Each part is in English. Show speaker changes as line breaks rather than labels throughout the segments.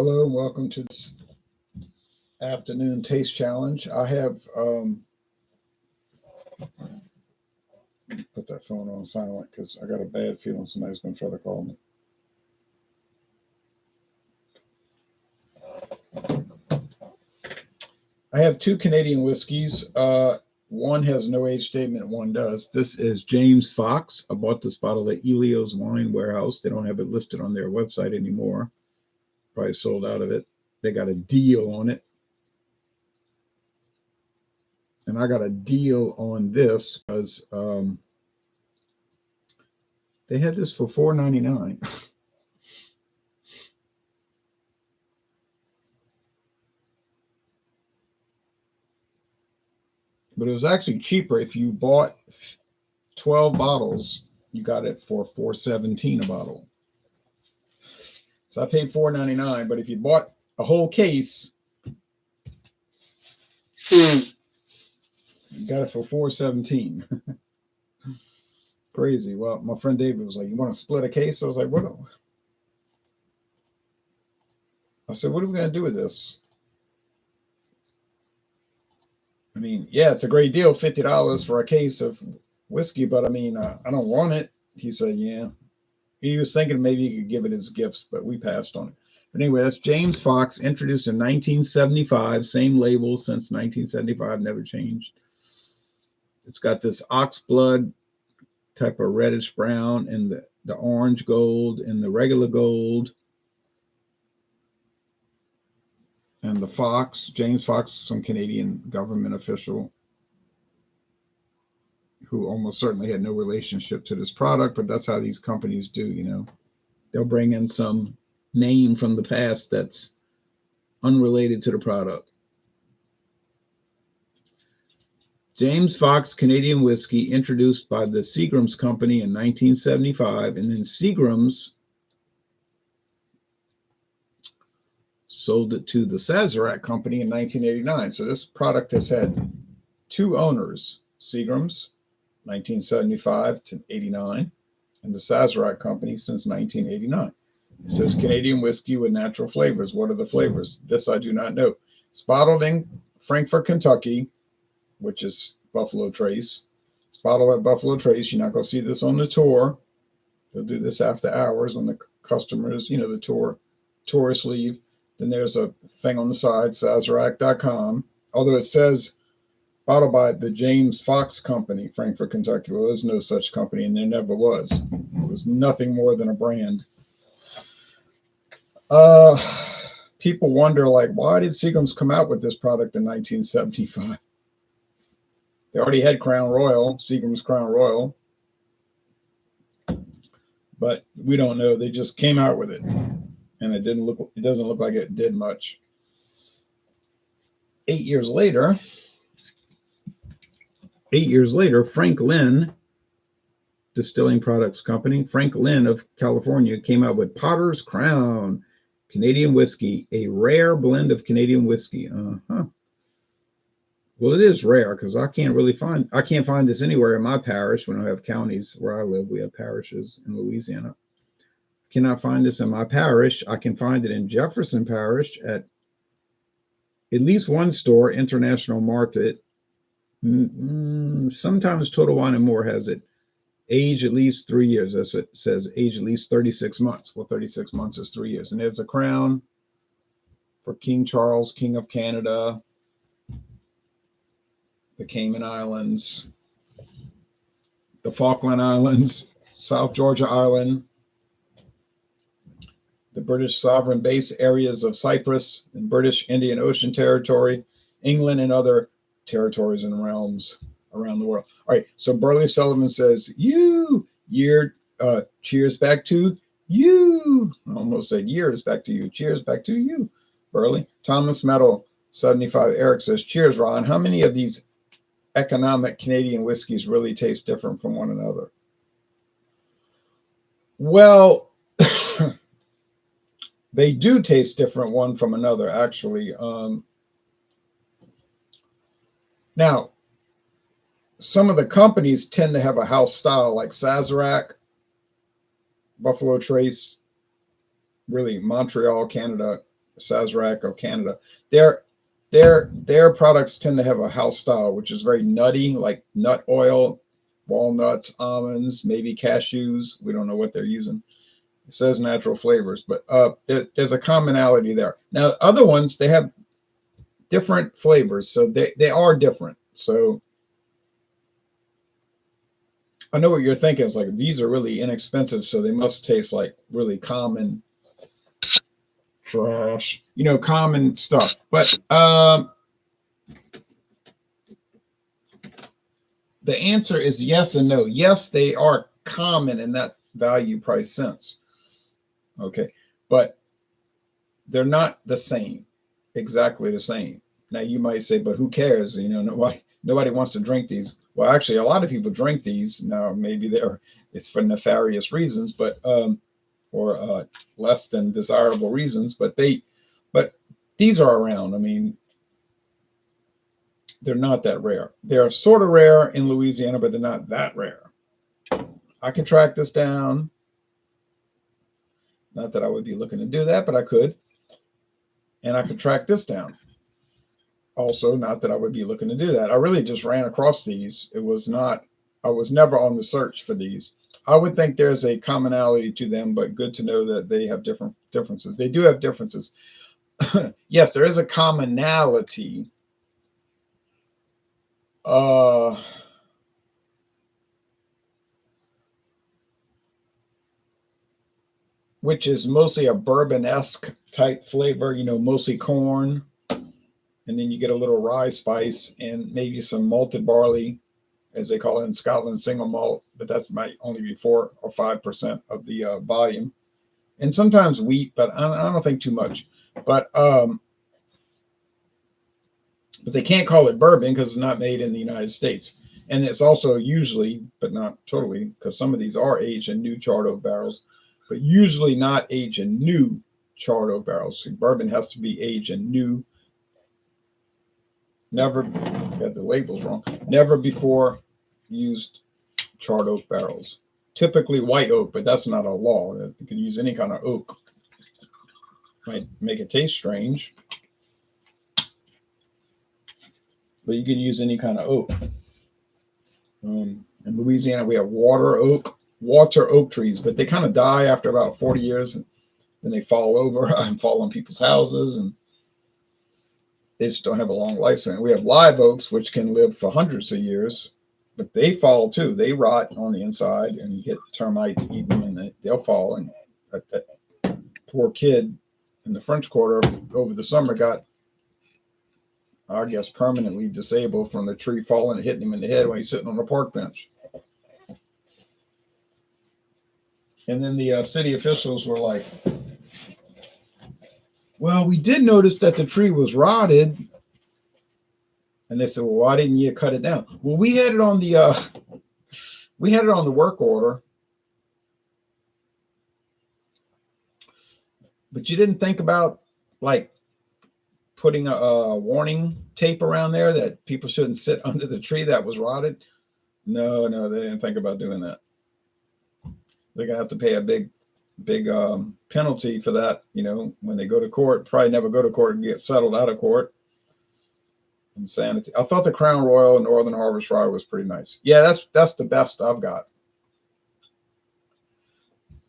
Hello and welcome to this afternoon taste challenge. I have put that phone on silent because I got a bad feeling somebody's going to try to call me. I have two Canadian whiskeys. One has no age statement, one does. This is James Foxe. I bought this bottle at Elio's Wine Warehouse. They don't have it listed on their website anymore. Probably sold out of it. They got a deal on it. And I got a deal on this because they had this for $4.99. But it was actually cheaper if you bought 12 bottles. You got it for $4.17 a bottle. So I paid $4.99. But if you bought a whole case, you got it for $4.17. Crazy. Well, my friend David was like, "You want to split a case?" I was like, "What?" I said, "What are we going to do with this?" I mean, yeah, it's a great deal, $50 for a case of whiskey, but I mean, I don't want it. He said, yeah. He was thinking maybe he could give it as gifts, but we passed on it. But anyway, that's James Foxe, introduced in 1975, same label since 1975, never changed. It's got this ox blood type of reddish brown and the orange gold and the regular gold. And the Foxe, James Foxe, some Canadian government official who almost certainly had no relationship to this product, but that's how these companies do, you know. They'll bring in some name from the past that's unrelated to the product. James Foxe Canadian whiskey, introduced by the Seagram's Company in 1975, and then Seagram's sold it to the Sazerac Company in 1989. So this product has had two owners, Seagram's, 1975 to 89, and the Sazerac Company since 1989. It says Canadian whiskey with natural flavors. What are the flavors? This I do not know. It's bottled in Frankfort, Kentucky, which is Buffalo Trace. It's bottled at Buffalo Trace. You're not going to see this on the tour. They'll do this after hours when the customers, you know, the tourists leave. Then there's a thing on the side, Sazerac.com. Although it says bottled by the James Foxe Company, Frankfort, Kentucky. Well, there's no such company, and there never was. It was nothing more than a brand. People wonder, like, why did Seagram's come out with this product in 1975? They already had Crown Royal, Seagram's Crown Royal. But we don't know. They just came out with it. And it doesn't look like it did much. 8 years later, Frank-Lin Distilling Products Company, Frank-Lin of California, came out with Potter's Crown Canadian whiskey, a rare blend of Canadian whiskey. Well, it is rare because I can't find this anywhere in my parish. We don't have counties where I live. We have parishes in Louisiana. Cannot find this in my parish. I can find it in Jefferson Parish at least one store, International Market. Sometimes Total Wine and More has it. Age at least 3 years. That's what it says. Age at least 36 months. Well, 36 months is 3 years. And there's a crown for King Charles, King of Canada, the Cayman Islands, the Falkland Islands, South Georgia Island, the British sovereign base areas of Cyprus and British Indian Ocean Territory, England, and other territories and realms around the world. All right, so Burley Sullivan says, cheers back to you. I almost said years back to you. Cheers back to you, Burley. Thomas Metal, 75. Eric says, cheers, Ron. How many of these economic Canadian whiskeys really taste different from one another? Well, they do taste different one from another, actually. Now, some of the companies tend to have a house style, like Sazerac, Buffalo Trace, really Montreal, Canada, Sazerac of Canada. Their products tend to have a house style, which is very nutty, like nut oil, walnuts, almonds, maybe cashews. We don't know what they're using. It says natural flavors, but there's a commonality there. Now, other ones, they have different flavors, so they are different. So I know what you're thinking. It's like these are really inexpensive, so they must taste like really common trash, common stuff. But the answer is yes and no. Yes, they are common in that value price sense. Okay, but they're not the same, exactly the same. Now you might say, but who cares? Nobody wants to drink these. Well, actually, a lot of people drink these now. Maybe it's for nefarious reasons, but or less than desirable reasons. But these are around. I mean, they're not that rare. They're sort of rare in Louisiana, but they're not that rare. I can track this down. Not that I would be looking to do that, but I could. And I could track this down. Also, not that I would be looking to do that. I really just ran across these. I was never on the search for these. I would think there's a commonality to them, but good to know that they have differences. They do have differences. Yes, there is a commonality. Which is mostly a bourbon-esque type flavor, mostly corn. And then you get a little rye spice and maybe some malted barley, as they call it in Scotland, single malt, but that might only be 4 or 5% of the volume. And sometimes wheat, but I don't think too much. But they can't call it bourbon because it's not made in the United States. And it's also usually, but not totally, because some of these are aged in new charred oak barrels, but usually not aged in new charred oak barrels. See, bourbon has to be aged in new, never, got the labels wrong, never before used charred oak barrels. Typically white oak, but that's not a law. You can use any kind of oak. Might make it taste strange, but you can use any kind of oak. In Louisiana, we have water oak trees, but they kind of die after about 40 years, and then they fall over and fall on people's houses, and they just don't have a long lifespan. We have live oaks, which can live for hundreds of years, but they fall too. They rot on the inside, and you get termites eating them, and they'll fall. And that poor kid in the French Quarter over the summer got, I guess, permanently disabled from the tree falling and hitting him in the head when he's sitting on a park bench. And then the city officials were like, well, we did notice that the tree was rotted. And they said, well, why didn't you cut it down? Well, we had it on the work order. But you didn't think about like putting a warning tape around there that people shouldn't sit under the tree that was rotted? No, they didn't think about doing that. They're gonna have to pay a big penalty for that, when they go to court. Probably never go to court and get settled out of court. Insanity. I thought the Crown Royal and Northern Harvest Rye was pretty nice. Yeah, that's the best I've got.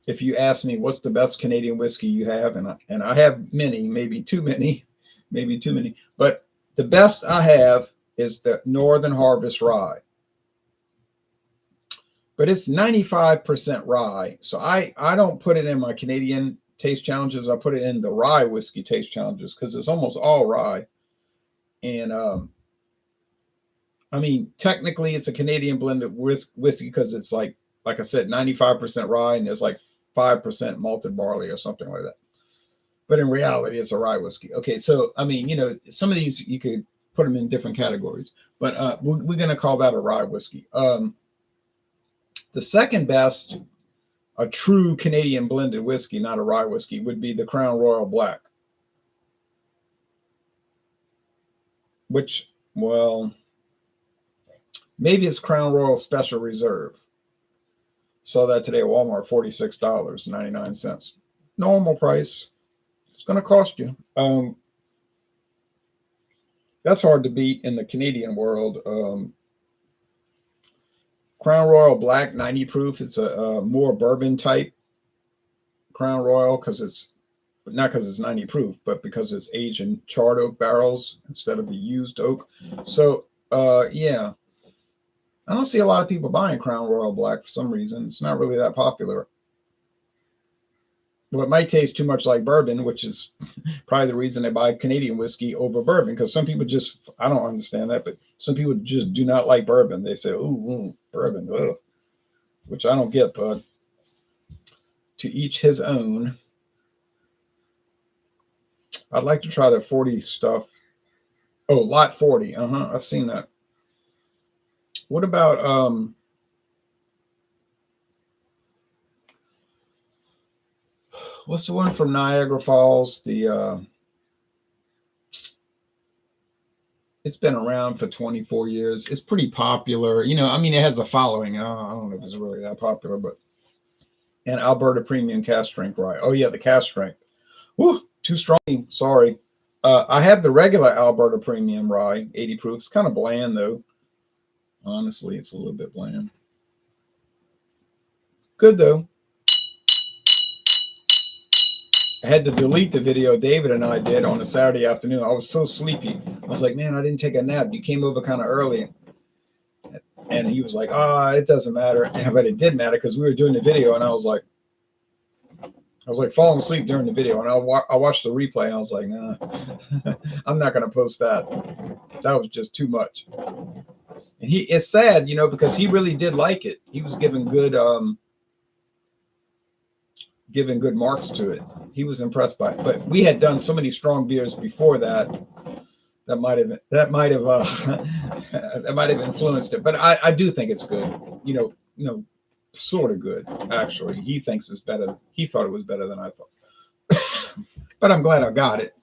If you ask me what's the best Canadian whiskey you have, and I have many, maybe too many, but the best I have is the Northern Harvest Rye. But it's 95% rye. So I don't put it in my Canadian taste challenges. I put it in the rye whiskey taste challenges because it's almost all rye. And I mean, technically it's a Canadian blended whiskey because it's like I said, 95% rye, and there's like 5% malted barley or something like that. But in reality, it's a rye whiskey. Okay, so I mean, some of these you could put them in different categories, but we're going to call that a rye whiskey. The second best, a true Canadian blended whiskey, not a rye whiskey, would be the Crown Royal Black. Which, well, maybe it's Crown Royal Special Reserve. Saw that today at Walmart, $46.99. Normal price. It's going to cost you. That's hard to beat in the Canadian world. Crown Royal Black 90 proof. It's a more bourbon type Crown Royal because it's not because it's 90 proof, but because it's aged in charred oak barrels instead of the used oak. So yeah, I don't see a lot of people buying Crown Royal Black for some reason. It's not really that popular. Well, it might taste too much like bourbon, which is probably the reason they buy Canadian whiskey over bourbon. Because some people just, I don't understand that, but some people just do not like bourbon. They say, ooh, bourbon, ugh, which I don't get, but to each his own. I'd like to try the 40 stuff. Oh, lot 40. I've seen that. What about what's the one from Niagara Falls? It's been around for 24 years. It's pretty popular. You know, I mean, it has a following. I don't know if it's really that popular, but and Alberta Premium Cask Strength Rye. Oh yeah, the cask strength. Woo, too strong. Sorry. I have the regular Alberta Premium Rye, 80 proof. It's kind of bland though. Honestly, it's a little bit bland. Good though. I had to delete the video David and I did on a Saturday afternoon. I was so sleepy. I was like, man, I didn't take a nap. You came over kind of early. And he was like, oh, it doesn't matter. But it did matter because we were doing the video and I was like falling asleep during the video. And I watched the replay and I was like, nah, I'm not going to post that. That was just too much. And it's sad, you know, because he really did like it. He was giving good marks to it. He was impressed by it. But we had done so many strong beers before that might have influenced it. But I do think it's good. You know, sort of good actually. He thinks it's better. He thought it was better than I thought. But I'm glad I got it,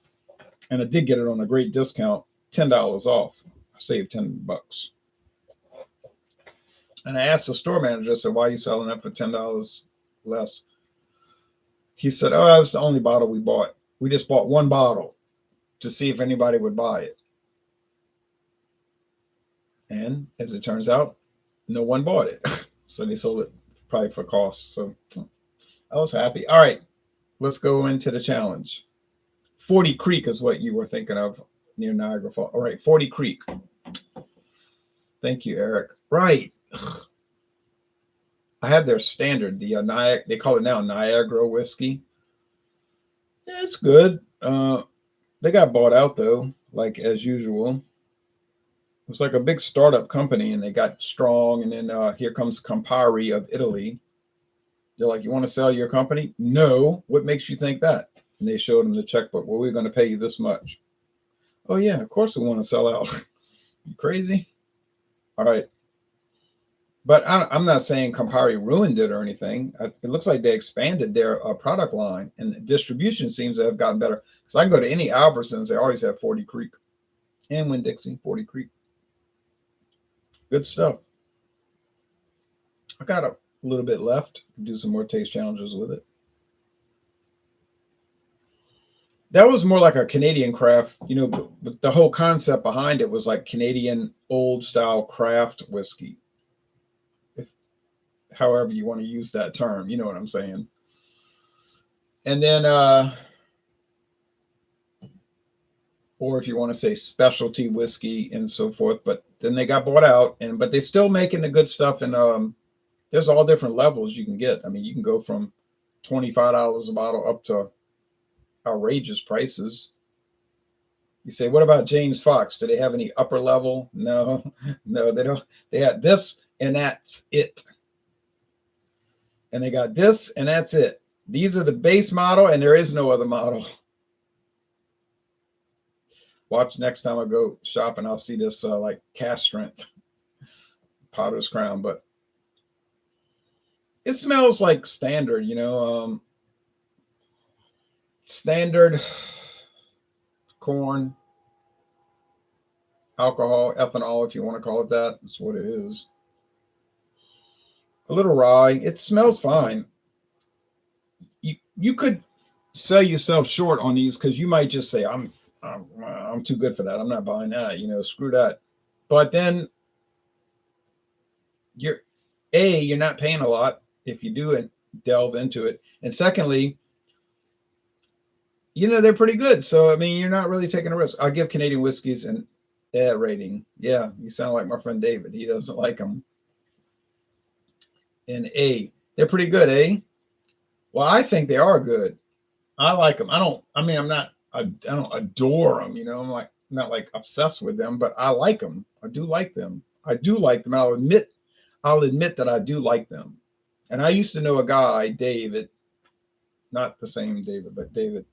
and I did get it on a great discount, $10 off. I saved $10. And I asked the store manager, I said, why are you selling it for $10 less? He said, oh, that was the only bottle we bought. We just bought one bottle to see if anybody would buy it. And as it turns out, no one bought it. So they sold it probably for cost. So I was happy. All right, let's go into the challenge. 40 Creek is what you were thinking of near Niagara Falls. All right, 40 Creek. Thank you, Eric. Right. I have their standard, the they call it now Niagara whiskey. Yeah, it's good. They got bought out though, like as usual. It was like a big startup company, and they got strong. And then here comes Campari of Italy. They're like, "You want to sell your company? No. What makes you think that?" And they showed them the checkbook. Well, we're going to pay you this much. Oh yeah, of course we want to sell out. You crazy? All right. But I'm not saying Campari ruined it or anything. It looks like they expanded their product line, and the distribution seems to have gotten better. Because I can go to any Albertsons, they always have 40 Creek. And Winn-Dixie, 40 Creek. Good stuff. I got a little bit left. Do some more taste challenges with it. That was more like a Canadian craft, you know, but the whole concept behind it was like Canadian old style craft whiskey. However you want to use that term, you know what I'm saying. And then or if you want to say specialty whiskey and so forth, but then they got bought out, but they're still making the good stuff. And there's all different levels you can get. I mean, you can go from $25 a bottle up to outrageous prices. You say, what about James Foxe? Do they have any upper level? No, they don't. They had this and that's it. And they got this, and that's it. These are the base model, and there is no other model. Watch next time I go shopping, I'll see this like cask strength Potter's Crown, but it smells like standard, you know, standard corn, alcohol, ethanol, if you want to call it that. That's what it is. A little rye. It smells fine. You could sell yourself short on these because you might just say, I'm too good for that. I'm not buying that. Screw that. But then you're you're not paying a lot if you do delve into it, and secondly, they're pretty good. So I mean, you're not really taking a risk. I'll give Canadian whiskeys an A rating. Yeah, you sound like my friend David. He doesn't like them. An A. They're pretty good, eh? Well, I think they are good. I like them. I don't. I mean, I'm not. I don't adore them. I'm like not like obsessed with them, but I like them. I do like them. I do like them. I'll admit that I do like them. And I used to know a guy, David, not the same David, but David,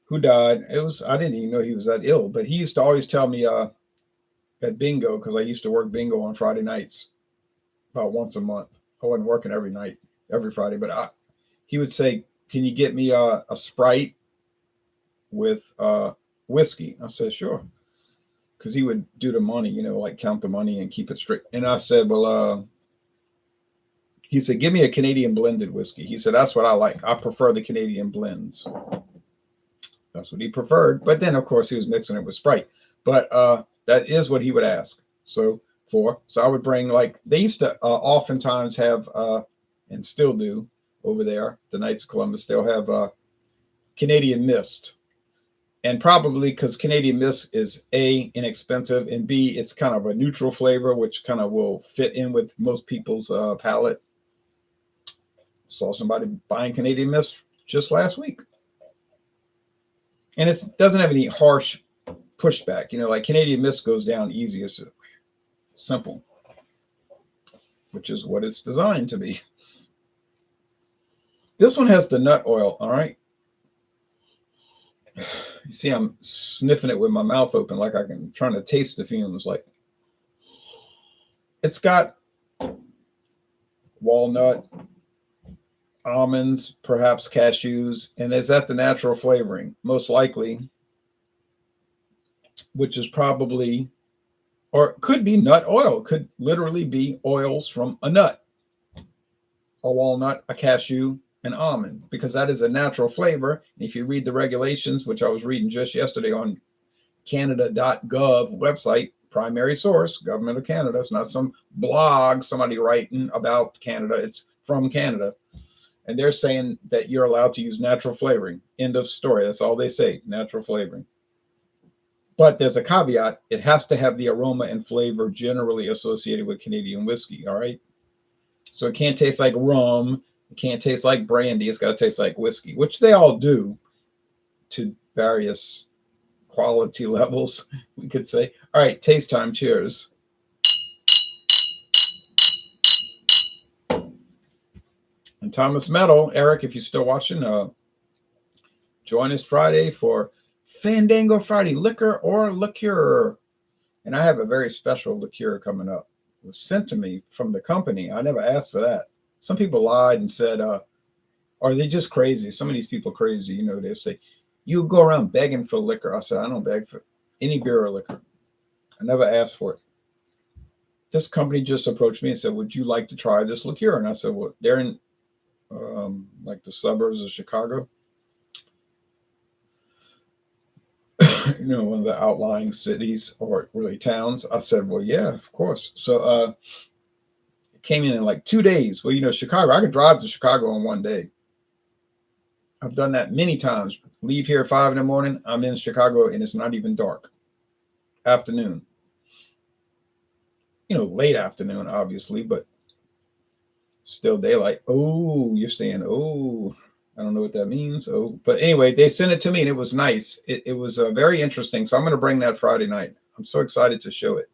who died. I didn't even know he was that ill, but he used to always tell me at bingo, because I used to work bingo on Friday nights about once a month. I wasn't working every night, every Friday, but he would say, "Can you get me a Sprite with whiskey?" I said, "Sure," because he would do the money, like count the money and keep it straight. And I said, "Well, he said, give me a Canadian blended whiskey." He said, "That's what I like. I prefer the Canadian blends." That's what he preferred. But then, of course, he was mixing it with Sprite. But that is what he would ask. So I would bring, like, they used to oftentimes have, and still do over there, the Knights of Columbus, they'll have Canadian Mist. And probably because Canadian Mist is A, inexpensive, and B, it's kind of a neutral flavor, which kind of will fit in with most people's palate. Saw somebody buying Canadian Mist just last week. And it doesn't have any harsh pushback. Like Canadian Mist goes down easy. It's simple, which is what it's designed to be. This one has the nut oil, all right? You see, I'm sniffing it with my mouth open, like trying to taste the fumes. Like, it's got walnut, almonds, perhaps cashews, and is that the natural flavoring? Most likely, which is probably, or it could be nut oil. It could literally be oils from a nut, a walnut, a cashew, an almond, because that is a natural flavor. If you read the regulations, which I was reading just yesterday on Canada.gov website, primary source, Government of Canada. It's not some blog somebody writing about Canada. It's from Canada. And they're saying that you're allowed to use natural flavoring. End of story. That's all they say, natural flavoring. But there's a caveat. It has to have the aroma and flavor generally associated with Canadian whiskey, all right? So it can't taste like rum. It can't taste like brandy. It's got to taste like whiskey, which they all do to various quality levels, we could say. All right, taste time. Cheers. And Thomas Meadow, Eric, if you're still watching, join us Friday for Fandango Friday, liquor or liqueur. And I have a very special liqueur coming up. It was sent to me from the company. I never asked for that. Some people lied and said, are they just crazy? Some of these people are crazy. They say, you go around begging for liquor. I said, I don't beg for any beer or liquor. I never asked for it. This company just approached me and said, would you like to try this liqueur? And I said, well, they're in like the suburbs of Chicago. One of the outlying cities or really towns. I said, well, yeah, of course. So it came in like 2 days. Well, Chicago, I could drive to Chicago in one day. I've done that many times. Leave here at 5 in the morning. I'm in Chicago and it's not even dark. Afternoon. Late afternoon, obviously, but still daylight. Oh, you're saying, oh, I don't know what that means. Oh, but anyway, they sent it to me and it was nice. It was very interesting. So I'm going to bring that Friday night. I'm so excited to show it.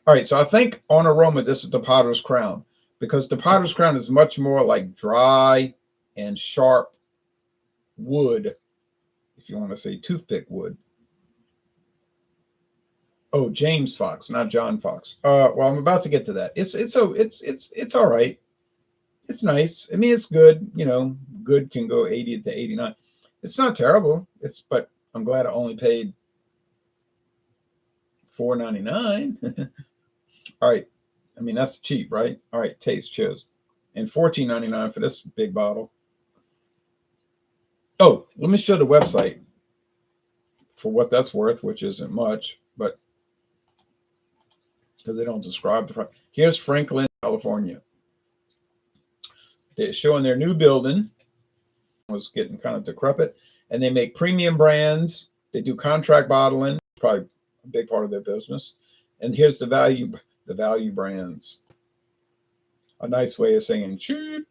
All right. So I think on aroma, this is the Potter's Crown, because the Potter's Crown is much more like dry and sharp wood, if you want to say toothpick wood. Oh, James Foxe, not John Foxe. Well, I'm about to get to that. It's all right. It's nice. I mean, it's good. Good can go 80 to 89. It's not terrible. But I'm glad I only paid $4.99. All right. I mean, that's cheap, right? All right, taste. Cheers. And $14.99 for this big bottle. Oh, let me show the website for what that's worth, which isn't much, but because they don't describe the product. Here's Frank-Lin, California. They're showing their new building. It was getting kind of decrepit, and they make premium brands. They do contract bottling, probably a big part of their business. And here's the value brands. A nice way of saying cheap.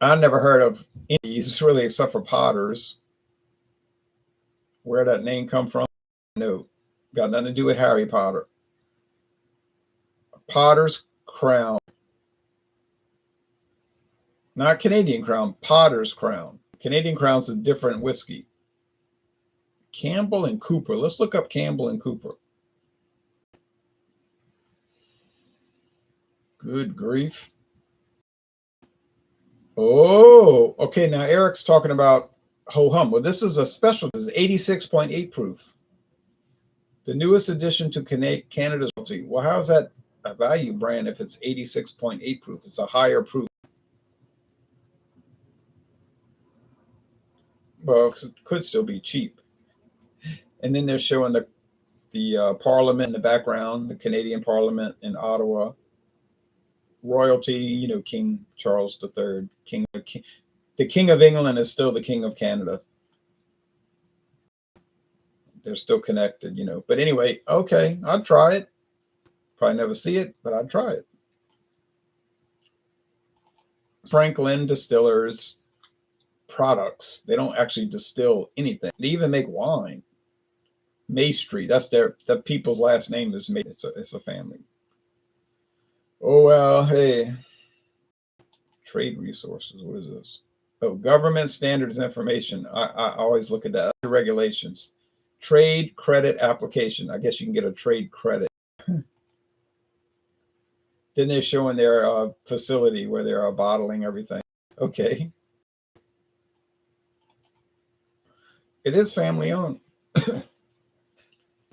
I never heard of any of these really, except for Potter's. Where that name come from? No, got nothing to do with Harry Potter. Potter's Crown, not Canadian Crown. Potter's Crown. Canadian Crown's a different whiskey. Campbell and Cooper. Let's look up Campbell and Cooper. Good grief. Oh, okay. Now Eric's talking about ho hum. Well, this is a special. This is 86.8 proof. The newest addition to Canada's. Well, how's that a value brand if it's 86.8 proof? It's a higher proof. Well, it could still be cheap. And then they're showing the Parliament in the background, the Canadian Parliament in Ottawa. Royalty, you know, King Charles III, the King of England is still the King of Canada. They're still connected, you know. But anyway, okay, I'd try it. Probably never see it, but I'd try it. Frank-Lin Distillers products. They don't actually distill anything. They even make wine. Maestri, that's the people's last name is May. It's a family. Oh, well, hey. Trade resources. What is this? Oh, government standards information. I always look at that. Regulations. Trade credit application. I guess you can get a trade credit. Then they're showing their facility where they're bottling everything. Okay. It is family owned.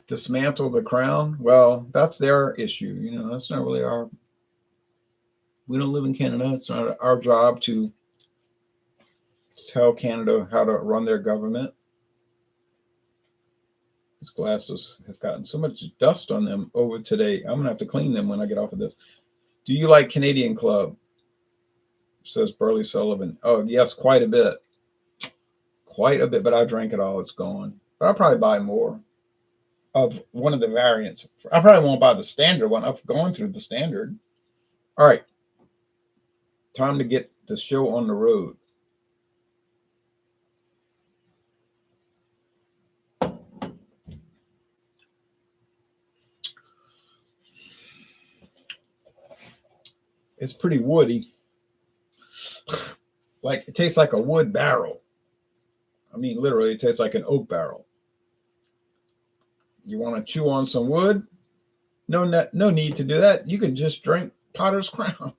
Dismantle the crown. Well, that's their issue. You know, that's not really our. We don't live in Canada. It's not our job to tell Canada how to run their government. These glasses have gotten so much dust on them over today. I'm gonna have to clean them when I get off of this. Do you like Canadian Club? Says Burley Sullivan. Oh yes, quite a bit. Quite a bit, but I drank it all. It's gone. But I'll probably buy more of one of the variants. I probably won't buy the standard one. I've gone through the standard. All right. Time to get the show on the road. It's pretty woody. Like it tastes like a wood barrel. I mean, literally, it tastes like an oak barrel. You want to chew on some wood? No need to do that. You can just drink Potter's Crown.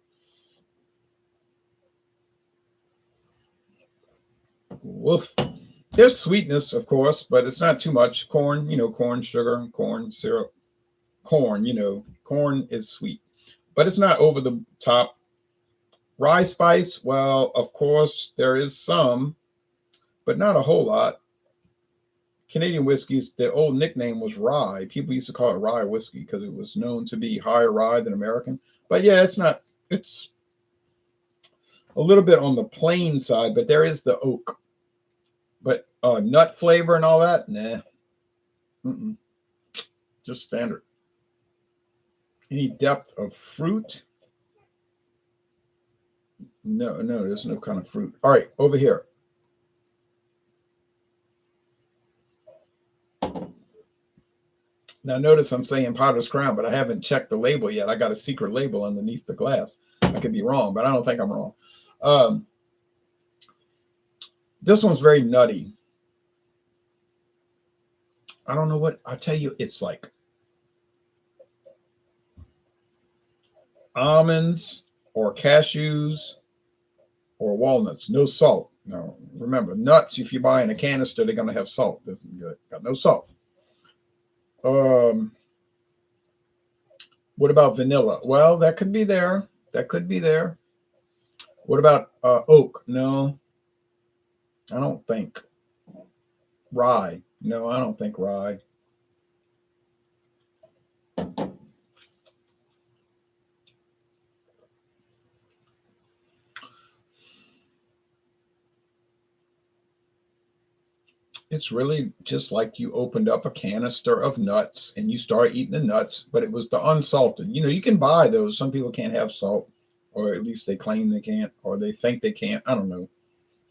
Woof. There's sweetness, of course, but it's not too much. Corn, you know, corn sugar, corn syrup. Corn, you know, corn is sweet, but it's not over the top. Rye spice, well, of course, there is some, but not a whole lot. Canadian whiskeys, the old nickname was rye. People used to call it rye whiskey because it was known to be higher rye than American. But yeah, it's not, it's a little bit on the plain side, but there is the oak. But nut flavor and all that, nah. Just standard. Any depth of fruit? No, there's no kind of fruit. All right, over here. Now notice I'm saying Potter's Crown, but I haven't checked the label yet. I got a secret label underneath the glass. I could be wrong, but I don't think I'm wrong. This one's very nutty. I don't know what, I'll tell you, it's like almonds or cashews or walnuts, no salt. Now, remember, nuts, if you buy in a canister, they're going to have salt. Got no salt. What about vanilla? Well, that could be there. That could be there. What about oak? No. I don't think rye. No, I don't think rye. It's really just like you opened up a canister of nuts and you start eating the nuts, but it was the unsalted. You can buy those. Some people can't have salt, or at least they claim they can't, or they think they can't. I don't know.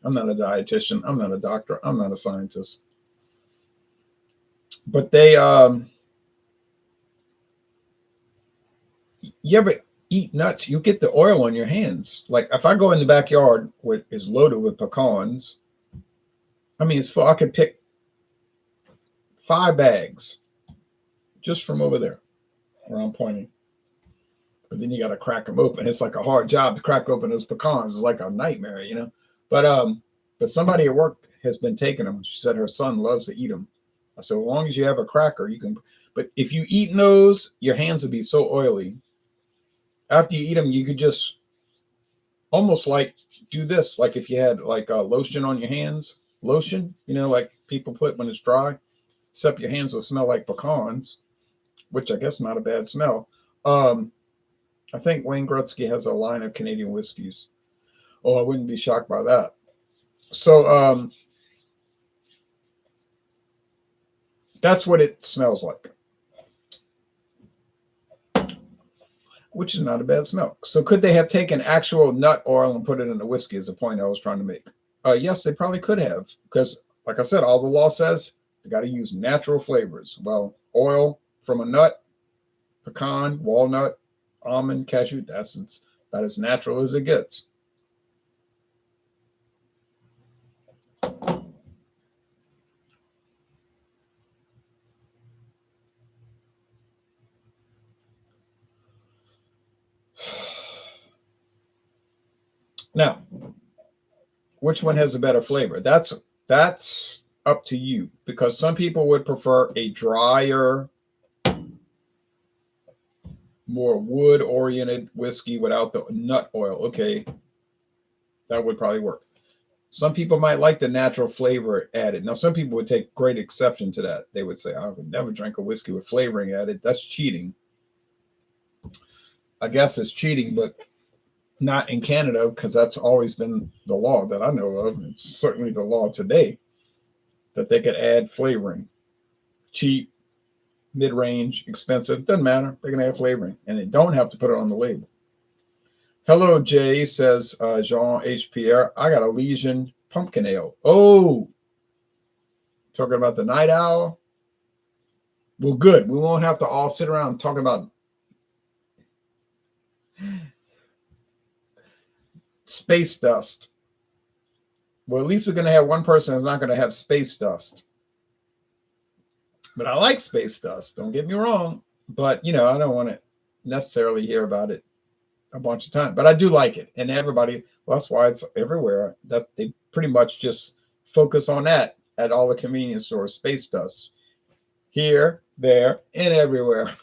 I'm not a dietitian. I'm not a doctor. I'm not a scientist. But you ever eat nuts? You get the oil on your hands. Like if I go in the backyard where it's loaded with pecans, I mean, it's full. I could pick 5 bags just from over there where I'm pointing. But then you got to crack them open. It's like a hard job to crack open those pecans. It's like a nightmare. But somebody at work has been taking them. She said her son loves to eat them. I said, as long as you have a cracker, you can. But if you eat those, your hands will be so oily. After you eat them, you could just almost like do this, like if you had like a lotion on your hands, lotion, like people put when it's dry, except your hands will smell like pecans, which I guess not a bad smell. I think Wayne Gretzky has a line of Canadian whiskeys. Oh, I wouldn't be shocked by that. So that's what it smells like, which is not a bad smell. So could they have taken actual nut oil and put it in the whiskey is the point I was trying to make. Yes, they probably could have, because like I said, all the law says you got to use natural flavors. Well, oil from a nut, pecan, walnut, almond, cashew, that's about as natural as it gets. Now, which one has a better flavor? That's up to you, because some people would prefer a drier, more wood oriented whiskey without the nut oil. Okay, that would probably work. Some people might like the natural flavor added. Now, some people would take great exception to that. They would say, I would never drink a whiskey with flavoring added. That's cheating. I guess it's cheating, but not in Canada, because that's always been the law that I know of. It's certainly the law today that they could add flavoring. Cheap, mid-range, expensive, doesn't matter. They can add flavoring, and they don't have to put it on the label. Hello, Jay, says Jean H. Pierre. I got a Legion pumpkin ale. Oh, talking about the night owl? Well, good. We won't have to all sit around talking about space dust. Well, at least we're going to have one person that's not going to have space dust. But I like space dust. Don't get me wrong. But, I don't want to necessarily hear about it a bunch of times. But I do like it. And everybody, well, that's why it's everywhere. That they pretty much just focus on that at all the convenience stores. Space dust. Here, there, and everywhere.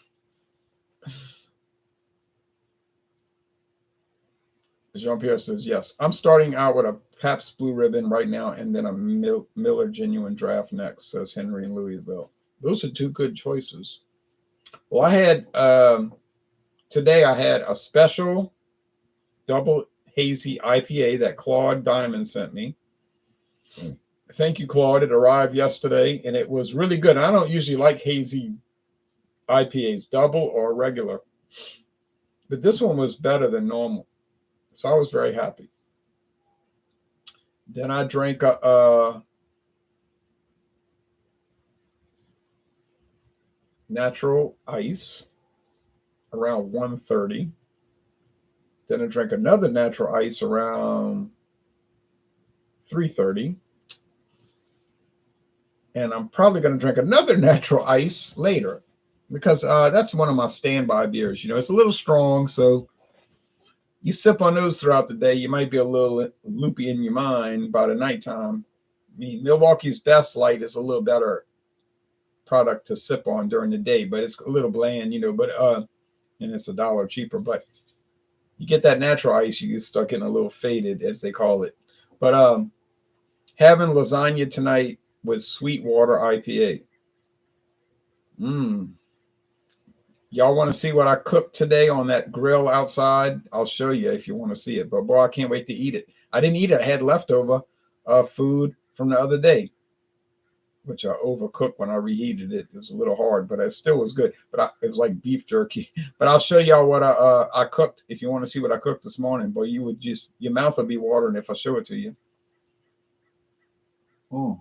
Jean-Pierre says, yes. I'm starting out with a Pabst Blue Ribbon right now, and then a Miller Genuine Draft next, says Henry in Louisville. Those are two good choices. Well, I had, today I had a special double hazy IPA that Claude Diamond sent me. Thank you, Claude. It arrived yesterday, and it was really good. I don't usually like hazy IPAs, double or regular. But this one was better than normal. So I was very happy. Then I drank a natural ice around 1:30. Then I drank another natural ice around 3:30. And I'm probably going to drink another natural ice later, because that's one of my standby beers. It's a little strong, so you sip on those throughout the day, you might be a little loopy in your mind by the nighttime. I mean, Milwaukee's Best Light is a little better product to sip on during the day, but it's a little bland, but and it's $1 cheaper. But you get that natural ice, you start getting a little faded, as they call it. But Having lasagna tonight with Sweetwater IPA. Mmm. Y'all want to see what I cooked today on that grill outside? I'll show you if you want to see it. But boy, I can't wait to eat it. I didn't eat it. I had leftover food from the other day, which I overcooked when I reheated it. It was a little hard, but it still was good. But it was like beef jerky. But I'll show y'all what I cooked. If you want to see what I cooked this morning, boy, you would just, your mouth will be watering if I show it to you. Oh.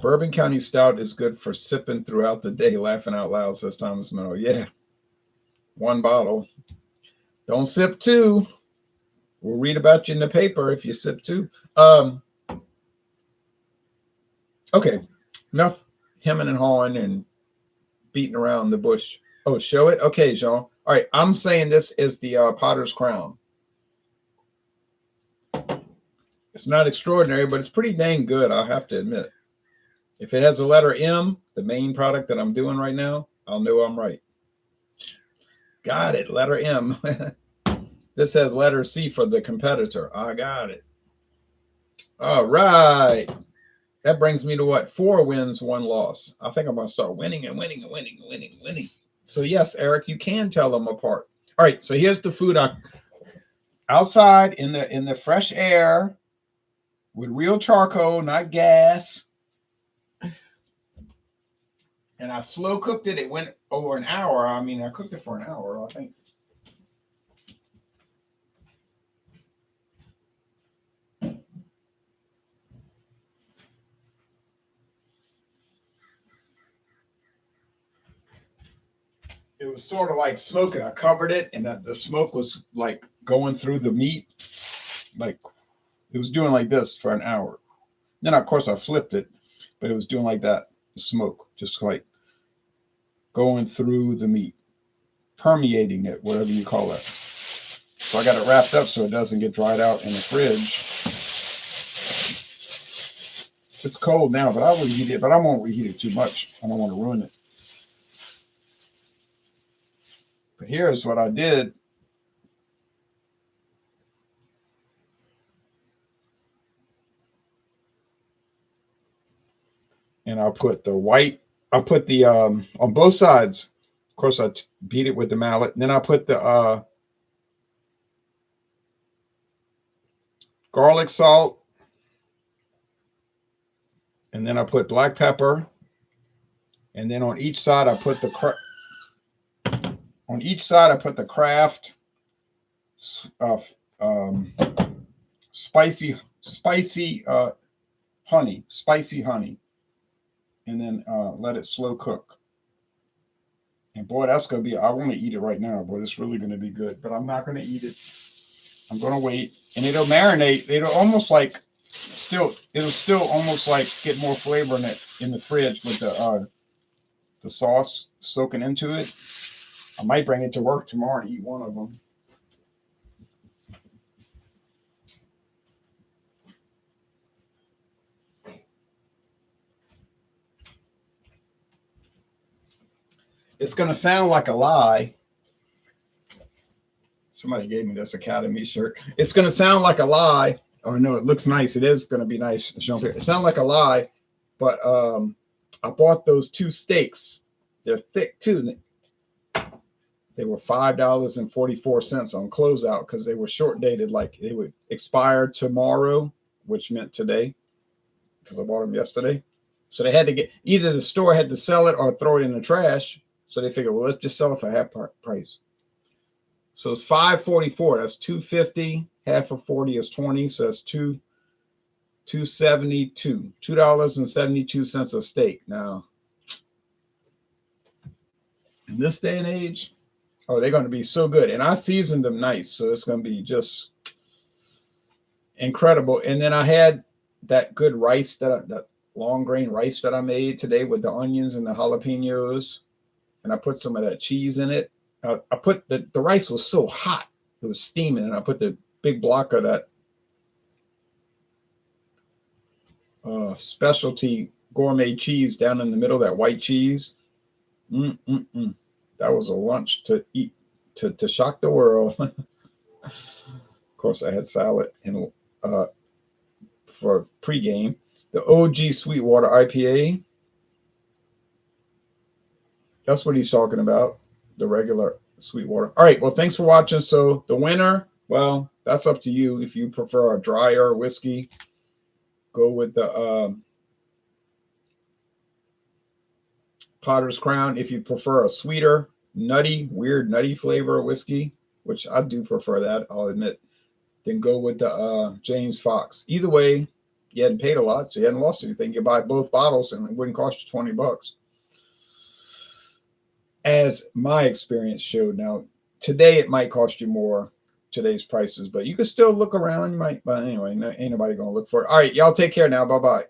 Bourbon County Stout is good for sipping throughout the day, laughing out loud, says Thomas Minow. Yeah, one bottle. Don't sip two. We'll read about you in the paper if you sip two. Okay, enough hemming and hawing and beating around the bush. Oh, show it? Okay, Jean. All right, I'm saying this is the Potter's Crown. It's not extraordinary, but it's pretty dang good, I have to admit. If it has the letter M, the main product that I'm doing right now, I'll know I'm right. Got it, letter M. This has letter C for the competitor. I got it. All right. That brings me to what? 4 wins, 1 loss. I think I'm going to start winning and winning and winning and winning and winning. So yes, Eric, you can tell them apart. All right, so here's the food outside in the fresh air with real charcoal, not gas. And I slow cooked it. It went over an hour. I mean, I cooked it for an hour, I think. It was sort of like smoking. I covered it, and the smoke was like going through the meat. Like it was doing like this for an hour. Then, of course, I flipped it, but it was doing like that. The smoke, just like going through the meat, permeating it, whatever you call it. So I got it wrapped up so it doesn't get dried out in the fridge. It's cold now, but I will reheat it, but I won't reheat it too much. I don't want to ruin it. But here's what I did. And I'll put the white, I'll put the, on both sides. Of course, I beat it with the mallet. And then I'll put the garlic salt. And then I put black pepper. And then on each side, I put the Kraft spicy honey, and then let it slow cook. And boy, that's gonna be. I want to eat it right now, boy. It's really gonna be good. But I'm not gonna eat it. I'm gonna wait, and it'll marinate. It'll almost like it'll still almost like get more flavor in it in the fridge with the sauce soaking into it. I might bring it to work tomorrow and eat one of them. It's going to sound like a lie. Somebody gave me this Academy shirt. It's going to sound like a lie. Oh, no, it looks nice. It is going to be nice. It sounds like a lie, but I bought those 2 steaks. They're thick, too. They were $5.44 on closeout because they were short dated, like they would expire tomorrow, which meant today, because I bought them yesterday. So they had to get, either the store had to sell it or throw it in the trash. So they figured, well, let's just sell it for half price. So it's $5.44. That's $2.50. Half of 40 is 20. So that's $2.72. $2.72 a steak. Now, in this day and age, oh, they're going to be so good. And I seasoned them nice. So it's going to be just incredible. And then I had that good rice, that long grain rice that I made today with the onions and the jalapenos. And I put some of that cheese in it. I put the rice was so hot. It was steaming. And I put the big block of that specialty gourmet cheese down in the middle, that white cheese. That was a lunch to eat, to shock the world. course, I had salad and for pregame. The OG Sweetwater IPA. That's what he's talking about. The regular Sweetwater. All right. Well, thanks for watching. So the winner, well, that's up to you. If you prefer a drier whiskey, go with the Potter's Crown. If you prefer a sweeter, nutty, weird, nutty flavor of whiskey, which I do prefer that, I'll admit, then go with the James Fox. Either way, you hadn't paid a lot, so you hadn't lost anything. You buy both bottles and it wouldn't cost you $20. As my experience showed. Now, today it might cost you more, today's prices, but you can still look around. You might, but anyway, ain't nobody going to look for it. All right, y'all take care now. Bye-bye.